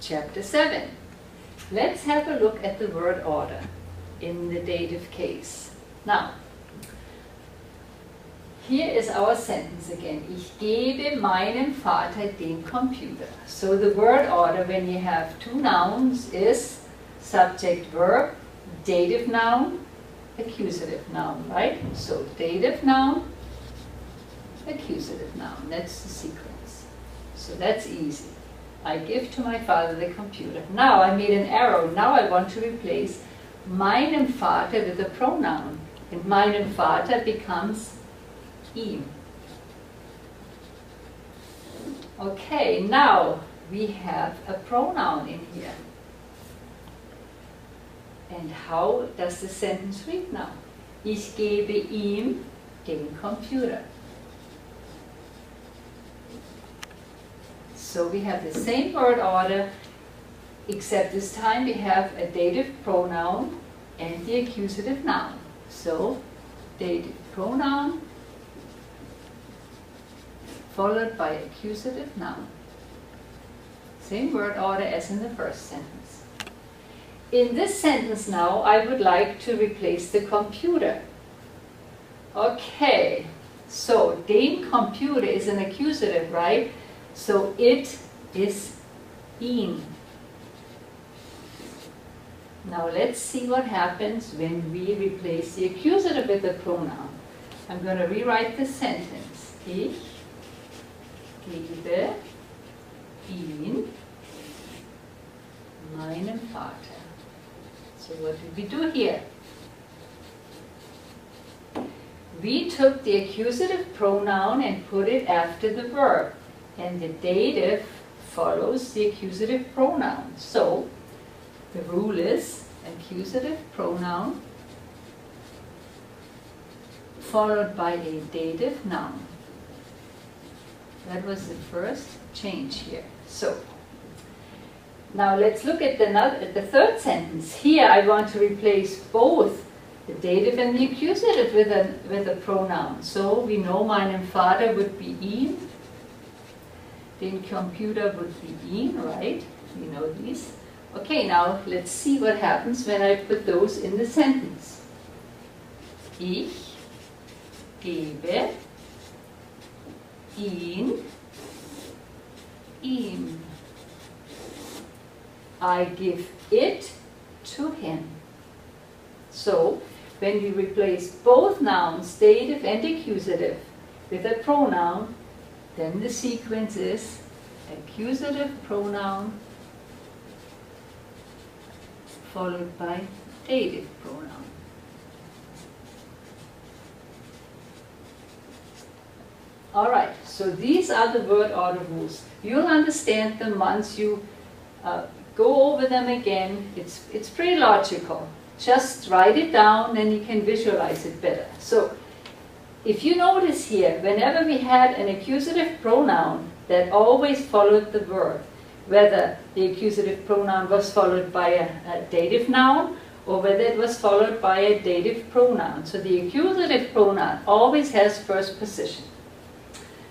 Chapter 7. Let's have a look at the word order in the dative case. Now, here is our sentence again. Ich gebe meinem Vater den Computer. So the word order when you have two nouns is subject verb, dative noun, accusative noun, right? So dative noun, accusative noun. That's the sequence. So that's easy. I give to my father the computer. Now I made an arrow. Now I want to replace meinem Vater with a pronoun. And meinem Vater becomes ihm. Okay, now we have a pronoun in here. And how does the sentence read now? Ich gebe ihm den Computer. So we have the same word order, except this time we have a dative pronoun and the accusative noun. So, dative pronoun followed by accusative noun. Same word order as in the first sentence. In this sentence now, I would like to replace the computer. Okay, so den Computer is an accusative, right? So it is ihn. Now let's see what happens when we replace the accusative with the pronoun. I'm going to rewrite the sentence. Ich gebe ihn meinem Vater. So what did we do here? We took the accusative pronoun and put it after the verb. And the dative follows the accusative pronoun. So, the rule is accusative pronoun followed by a dative noun. That was the first change here. So, now let's look at the third sentence. Here I want to replace both the dative and the accusative with a pronoun. So, we know meinem Vater would be ihn. Den Computer would be ihn, right? We know these. Okay, now let's see what happens when I put those in the sentence. Ich gebe ihn ihm. I give it to him. So, when we replace both nouns, dative and accusative, with a pronoun, then the sequence is accusative pronoun followed by dative pronoun. Alright, so these are the word order rules. You'll understand them once you go over them again. It's pretty logical. Just write it down and you can visualize it better. So, if you notice here, whenever we had an accusative pronoun that always followed the verb, whether the accusative pronoun was followed by a dative noun or whether it was followed by a dative pronoun. So the accusative pronoun always has first position.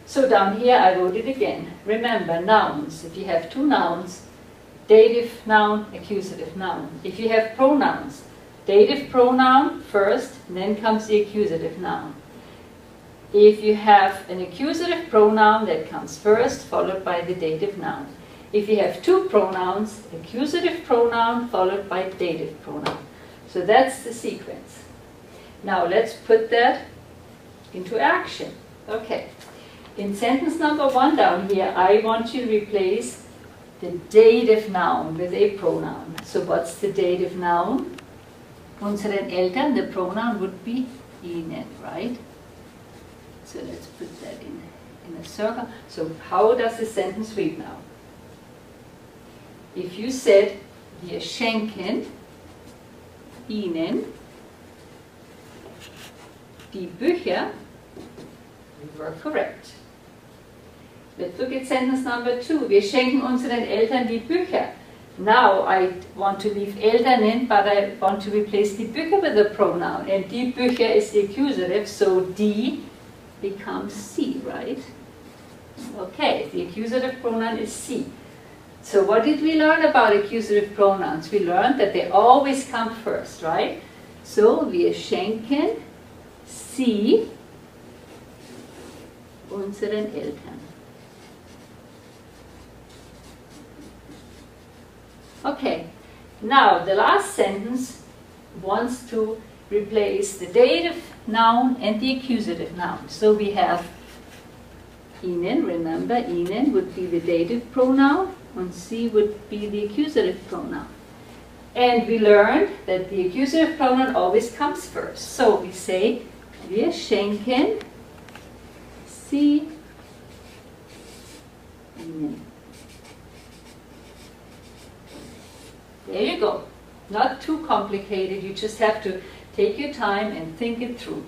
So down here I wrote it again. Remember, nouns, if you have two nouns, dative noun, accusative noun. If you have pronouns, dative pronoun first, then comes the accusative noun. If you have an accusative pronoun that comes first, followed by the dative noun. If you have two pronouns, accusative pronoun followed by dative pronoun. So that's the sequence. Now let's put that into action. Okay. In sentence number 1 down here, I want you to replace the dative noun with a pronoun. So what's the dative noun? Unseren Eltern, the pronoun would be ihnen, right? So let's put that in a circle. So how does the sentence read now? If you said, wir schenken ihnen die Bücher, you were correct. Let's look at sentence number 2. Wir schenken unseren Eltern die Bücher. Now I want to leave Eltern in, but I want to replace die Bücher with a pronoun. And die Bücher is the accusative, so die becomes sie, right? Okay, the accusative pronoun is sie. So what did we learn about accusative pronouns? We learned that they always come first, right? So, wir schenken sie unseren Eltern. Okay, now the last sentence wants to replace the dative noun and the accusative noun. So we have Ihnen, remember, Ihnen would be the dative pronoun, and Sie would be the accusative pronoun. And we learned that the accusative pronoun always comes first. So we say, wir schenken sie ihnen. There you go. Not too complicated. You just have to take your time and think it through.